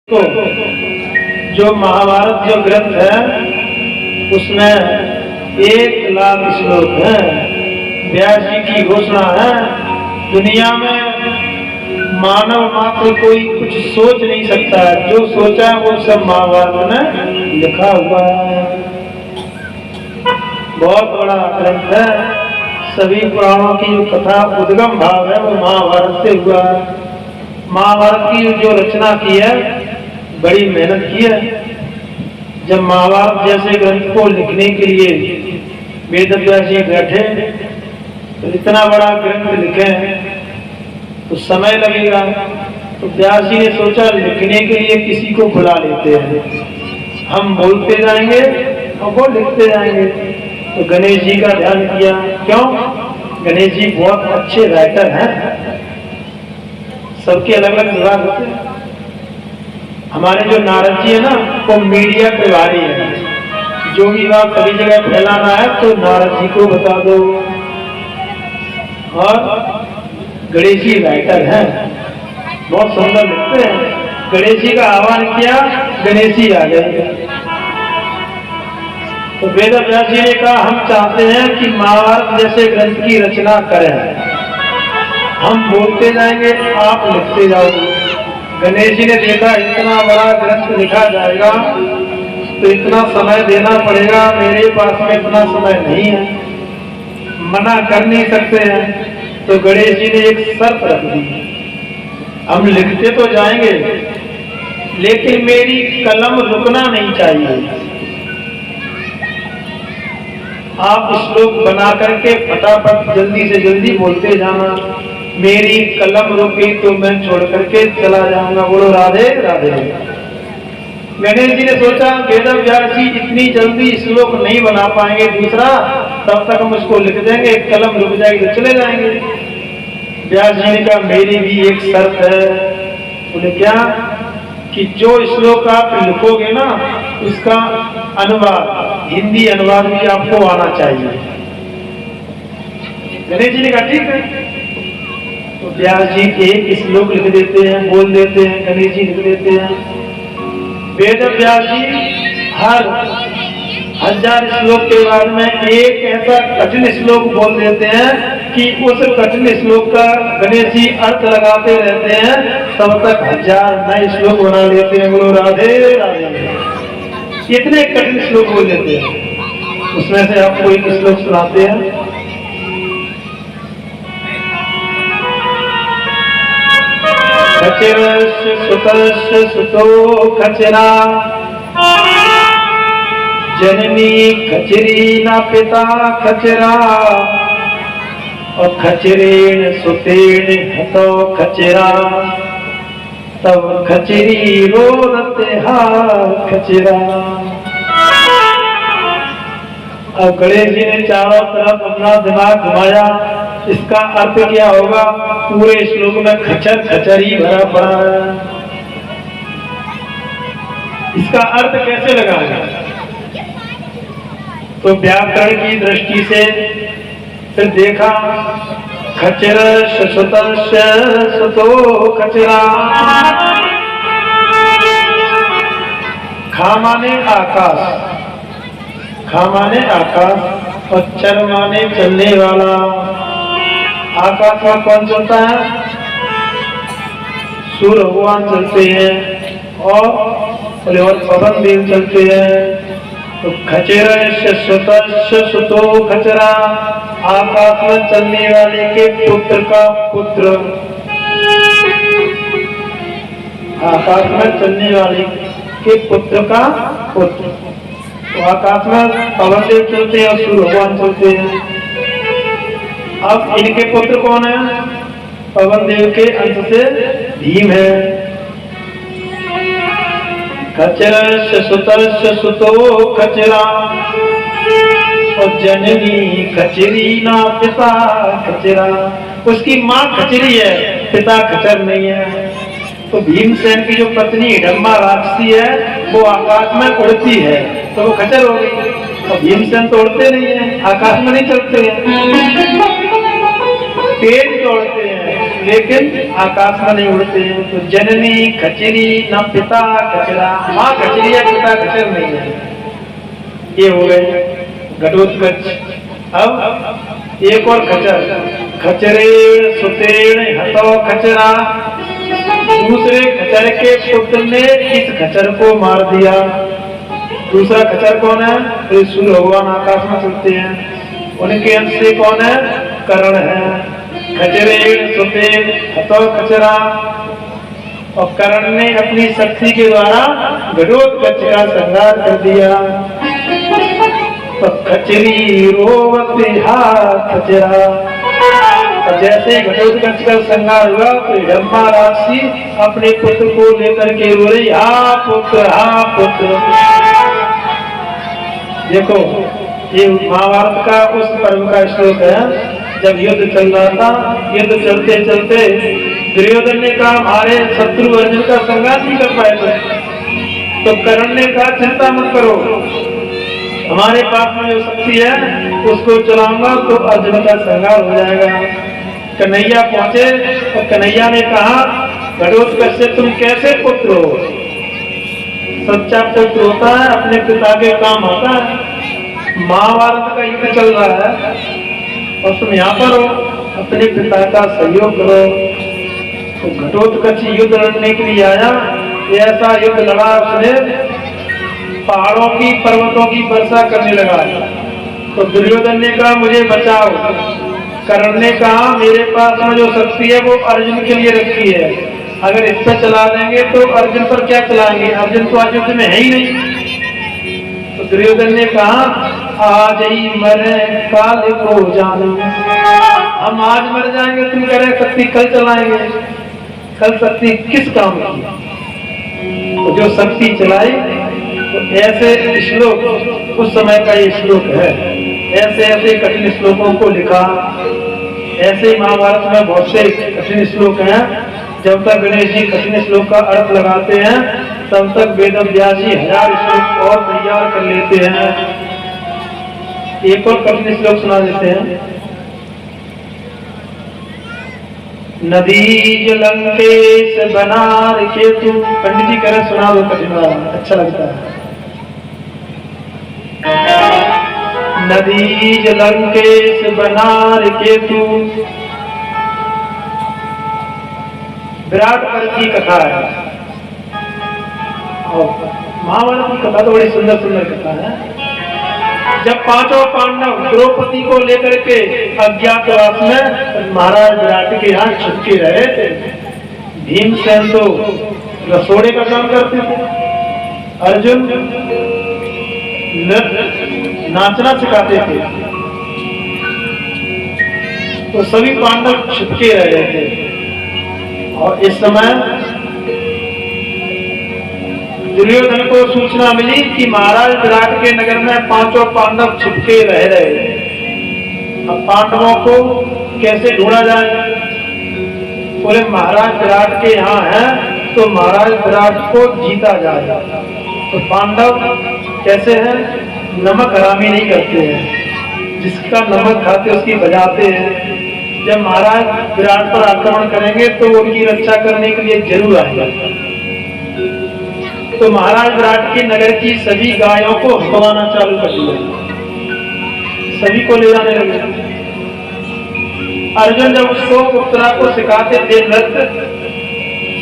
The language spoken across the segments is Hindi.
तो जो महाभारत जो ग्रंथ है उसमें 1,00,000 श्लोक है। व्यास जी की घोषणा है, दुनिया में मानव मात्र कोई कुछ सोच नहीं सकता है, जो सोचा है वो सब महाभारत में लिखा हुआ है। बहुत बड़ा ग्रंथ है। सभी पुराणों की जो कथा उद्गम भाव है वो महाभारत से हुआ है। महाभारत की जो रचना की है बड़ी मेहनत की है। जब महाभारत जैसे ग्रंथ को लिखने के लिए वेदव्यास जी बैठे तो इतना बड़ा ग्रंथ लिखे तो समय लगेगा, तो व्यास जी ने सोचा लिखने के लिए किसी को बुला लेते हैं, हम बोलते जाएंगे और वो लिखते जाएंगे। तो गणेश जी का ध्यान किया। क्यों? गणेश जी बहुत अच्छे राइटर हैं। सबके अलग अलग विभाग होते हैं। हमारे जो नारद जी है ना वो मीडिया प्रभारी है। जो भी बात सभी जगह फैलाना है तो नारद जी को बता दो। और गणेश जी राइटर हैं, बहुत सुंदर लिखते हैं। गणेश जी का आह्वान किया, गणेश जी आ गए। तो वेदव्यास जी ने कहा हम चाहते हैं कि महाभारत जैसे ग्रंथ की रचना करें, हम बोलते जाएंगे आप लिखते जाओगे। गणेश जी ने देखा इतना बड़ा ग्रंथ लिखा जाएगा तो इतना समय देना पड़ेगा, मेरे पास में इतना समय नहीं है, मना कर नहीं सकते हैं। तो गणेश जी ने एक शर्त रख दी, हम लिखते तो जाएंगे लेकिन मेरी कलम रुकना नहीं चाहिए। आप श्लोक बना करके फटाफट जल्दी से जल्दी बोलते जाना, मेरी कलम रुकी तो मैं छोड़ करके चला जाऊंगा। बोलो राधे राधे। गणेश जी ने सोचा वेदव्यास जी इतनी जल्दी श्लोक नहीं बना पाएंगे दूसरा, तब तक हम उसको लिख देंगे, कलम रुक जाएगी तो चले जाएंगे। व्यास जी ने कहा मेरी भी एक शर्त है। बोले क्या? कि जो श्लोक आप लिखोगे ना उसका अनुवाद, हिंदी अनुवाद भी आपको आना चाहिए। गणेश जी ने कहा ठीक है। तो व्यास जी एक श्लोक लिख देते हैं, बोल देते हैं, गणेश जी लिख देते हैं। वेद व्यास जी हर 1000 श्लोक के बाद में एक ऐसा कठिन श्लोक बोल देते हैं कि उस कठिन श्लोक का गणेश जी अर्थ लगाते रहते हैं, तब तक 1000 नए श्लोक बना लेते हैं। बोलो राधे राधे। इतने कठिन श्लोक बोल देते हैं। उसमें से आपको एक श्लोक सुनाते हैं। खचिरस्य सुतस्य सुतो खचिरा, जननी खचिरी न पिता खचिरा, और खचिरेण सुतेन हतो खचिरा, तब खचिरी रोदते हार खचिरा। अब गणेश जी ने चारों तरफ अपना दिमाग घुमाया, इसका अर्थ क्या होगा? पूरे श्लोक में खचर खचर ही भरा पड़ा है, इसका अर्थ कैसे लगाएगा? तो व्याकरण की दृष्टि से फिर देखा, खचर सुतस्य सुतो खचरा, खा माने आकाश, खा माने आकाश और चर माने चलने वाला। आकाश में कौन चलता है? सूर्य भगवान चलते हैं और पवन देव चलते हैं। तो खचरस्य सुतस्य सुतो खचरा, आकाश में चलने वाले के पुत्र का पुत्र, आकाश में चलने वाले के पुत्र का पुत्र। तो आकाश में पवन देव चलते हैं और सूर्य भगवान चलते हैं। अब इनके पुत्र कौन है? पवन देव के अंश से भीम है। खचरस्य सुतस्य सुतो खचरा, और जननी खचरी ना पिता खचरा। उसकी माँ खचरी है, पिता खचर नहीं है। तो भीमसेन की जो पत्नी हिडम्बा राक्षसी है वो आकाश में उड़ती है, तो वो खचर हो गई। और भीमसेन तो उड़ते नहीं है, आकाश में नहीं चलते हैं, तेज दौड़ते हैं। लेकिन आकाश में नहीं उड़ते हैं। तो जननी खचरी न पिता खचरा, माँ खचरी है पिता खचर नहीं है। ये हो गए घटोत्कच। अब एक और खचर, खचरे सुतेण हतो खचरा, दूसरे खचर के पुत्र ने इस खचर को मार दिया। दूसरा खचर कौन है? तो सूर्य भगवान आकाश में चलते हैं, उनके अंश से कौन है? कर्ण है। खचरे सुतेण हतो खचरा, और कर्ण ने अपनी शक्ति के द्वारा घटोत्कच का संहार कर दिया। तो खचरी रोवते हाथ खचरा, और जैसे घटोत्कच का संहार हुआ तो ब्रह्मा राशि अपने पुत्र को लेकर के रो रही, हा पुत्र हा पुत्र। देखो ये महाभारत का उस पर्व का श्लोक है जब युद्ध चल रहा था। युद्ध चलते चलते दुर्योधन ने कहा हमारे शत्रु अर्जुन का संहार नहीं कर पाए थे, तो कर्ण ने कहा चिंता मत करो, हमारे पास में जो शक्ति है उसको चलाऊंगा तो अर्जुन का संहार हो जाएगा। कन्हैया पहुंचे और कन्हैया ने कहा घटोत्कच से तुम कैसे पुत्र हो? सच्चा पुत्र होता है अपने पिता के काम आता है। महाभारत का युद्ध चल रहा है और तुम यहाँ पर हो, अपने पिता का सहयोग करो। तो घटोत्कच युद्ध लड़ने के लिए आया, ऐसा युद्ध लड़ा उसने पहाड़ों की पर्वतों की वर्षा करने लगा। तो दुर्योधन ने कहा मुझे बचाओ। कर्ण ने कहा मेरे पास में जो शक्ति है वो अर्जुन के लिए रखी है, अगर इस पर चला देंगे तो अर्जुन पर क्या चलाएंगे? अर्जुन तो आज युद्ध में है ही नहीं। तो दुर्योधन ने कहा आज ही मरे काल को जानो, हम आज मर जाएंगे, तुम कह रहे शक्ति कल चलाएंगे। कल शक्ति किस काम की? तो जो शक्ति चलाई, तो ऐसे श्लोक उस समय का ये श्लोक है। ऐसे ऐसे कठिन श्लोकों को लिखा। ऐसे महाभारत में बहुत से कठिन श्लोक हैं। जब तक गणेश जी कठिन श्लोक का अर्थ लगाते हैं तब तक वेद व्यास जी 1000 श्लोक और तैयार कर लेते हैं। एक और कठिन श्लोक सुना देते हैं। नदी लंकेश बनार के तू, पंडित जी कह रहे सुना दो कठिन वाला, अच्छा लगता है। नदी लंकेश बनार के तू, विराट पर्व की कथा है और महाभारत की कथा तो बड़ी सुंदर सुंदर कथा है। जब पांचों पांडव द्रौपदी को लेकर के अज्ञातवास में महाराज विराट के यहाँ छुपके रहे थे, भीमसेन तो रसोड़े का काम करते थे, अर्जुन नाचना सिखाते थे, तो सभी पांडव छुपके रहे थे। और इस समय दुर्योधन को सूचना मिली कि महाराज विराट के नगर में पांचों पांडव छिपके रह रहे। अब पांडवों को कैसे ढूंढा जाए? बोले महाराज विराट के यहाँ है तो महाराज विराट को जीता जाए। तो पांडव कैसे हैं? नमक हरामी नहीं करते हैं, जिसका नमक खाते उसकी बजाते हैं। जब महाराज विराट पर आक्रमण करेंगे तो उनकी रक्षा करने के लिए जरूर आएगा। तो महाराज विराट के नगर की सभी गायों को हटवाना चालू कर दिया, सभी को ले जाने लगे। अर्जुन जब उसको उत्तरा को सिखाते थे नृत्य,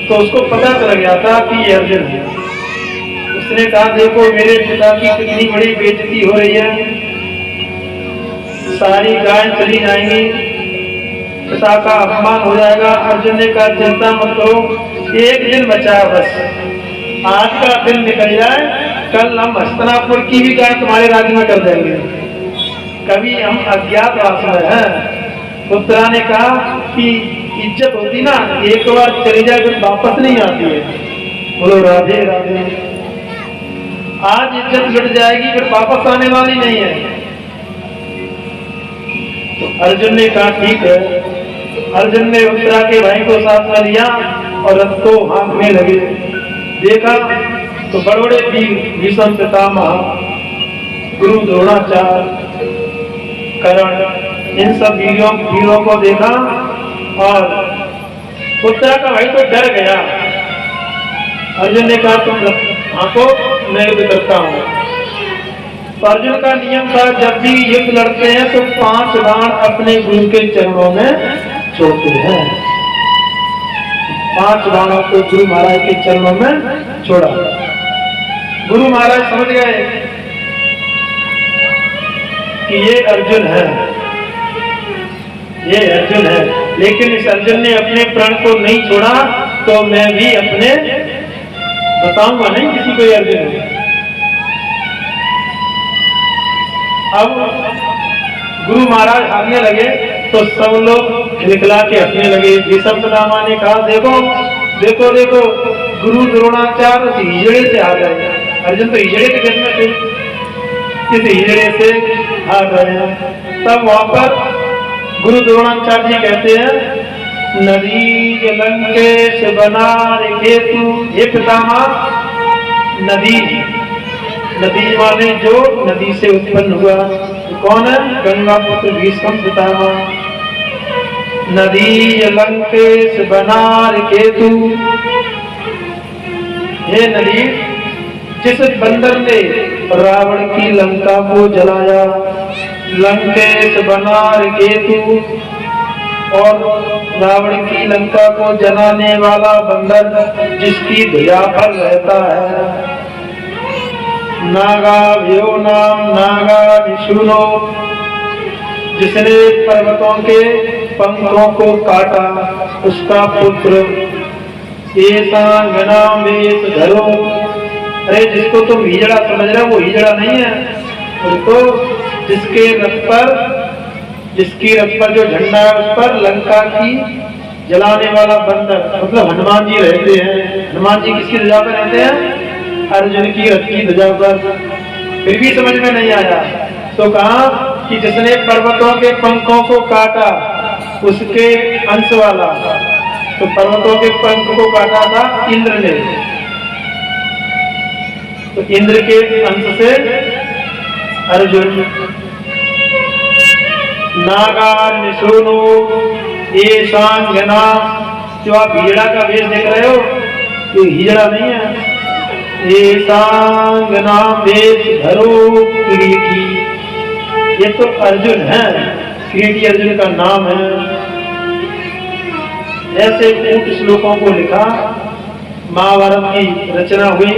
तो उसको पता चल गया था कि ये अर्जुन है। उसने कहा देखो मेरे पिता की कितनी बड़ी बेइज्जती हो रही है, सारी गायें चली जाएंगी, पिता का अपमान हो जाएगा। अर्जुन ने कहा चिंता मत करो, एक दिन बचा है बस, आज का दिन निकल जाए, कल हम हस्तिनापुर की भी गाय तुम्हारे राज्य में कर देंगे। कभी हम अज्ञातवास में हैं। उत्तरा ने कहा कि इज्जत होती ना, एक बार चली जाए फिर वापस नहीं आती है। बोलो राधे राधे। आज इज्जत लुट जाएगी फिर वापस आने वाली नहीं है। तो अर्जुन ने कहा ठीक है। अर्जुन ने उत्तरा के भाई को साथ में लिया और रथ को हाँकने लगे। देखा तो बड़े बड़े वीर भीष्म पितामह, गुरु द्रोणाचार्य, कर्ण, इन सब वीरों को देखा और उत्तरा का भाई तो डर गया। अर्जुन ने कहा तुम आंको, मैं युद्ध करता हूं। तो अर्जुन का नियम था जब भी युद्ध लड़ते हैं तो 5 बाण अपने गुरु के चरणों में छोड़ते हैं। 5 बाणों को गुरु महाराज के चरणों में छोड़ा। गुरु महाराज समझ गए कि ये अर्जुन है, ये अर्जुन है, लेकिन इस अर्जुन ने अपने प्राण को नहीं छोड़ा तो मैं भी अपने बताऊंगा नहीं किसी को ये अर्जुन है। अब गुरु महाराज हारने लगे तो सब लोग खिलखिला के हंसने लगे। भीष्म पितामह ने कहा देखो देखो देखो, गुरु द्रोणाचार्य हिजड़े से हार रहे हैं। अर्जुन तो हिजड़े के देश में थे, इस हिजड़े से हार रहे हैं। तब वहां पर गुरु द्रोणाचार्य जी कहते हैं नदी लंकेश बना हेतु, हे पितामह, नदी, नदी माने जो नदी से उत्पन्न हुआ, कौन है? गंगा पुत्र भीष्म पितामह। नदी लंकेश बनार केतु, हे नदी जिस बंदर ने रावण की लंका को जलाया, लंकेश बनार केतु, और रावण की लंका को जलाने वाला बंदर जिसकी ध्वजा पर रहता है। नागा व्यो नाम नागा निशुनो, जिसने पर्वतों के पंखों को काटा, उसका पुत्र। ऐसा गणाम वेश धरो, अरे जिसको तुम हिजड़ा समझ रहे हो वो हिजड़ा नहीं है, उसको जिसके रथ पर, जिसकी रथ पर जो झंडा है उस पर लंका की जलाने वाला बंदर, मतलब हनुमान जी रहते हैं। हनुमान जी किसकी ध्वजा पर रहते हैं? अर्जुन की रथ की ध्वजा पर। फिर भी समझ में नहीं आया तो कहा कि जिसने पर्वतों के पंखों को काटा उसके अंश वाला, तो पर्वतों के पंख को काटा था इंद्र ने, तो इंद्र के अंश से अर्जुन। नागार निशुनो ये सांगना, जो आप हिजड़ा का वेश देख रहे हो ये हिजड़ा नहीं है। ये सांगना वेश धरो किरीटी, ये तो अर्जुन है, किरीटी अर्जुन का नाम है। ऐसे कूट श्लोकों को लिखा, महाभारत की रचना हुई।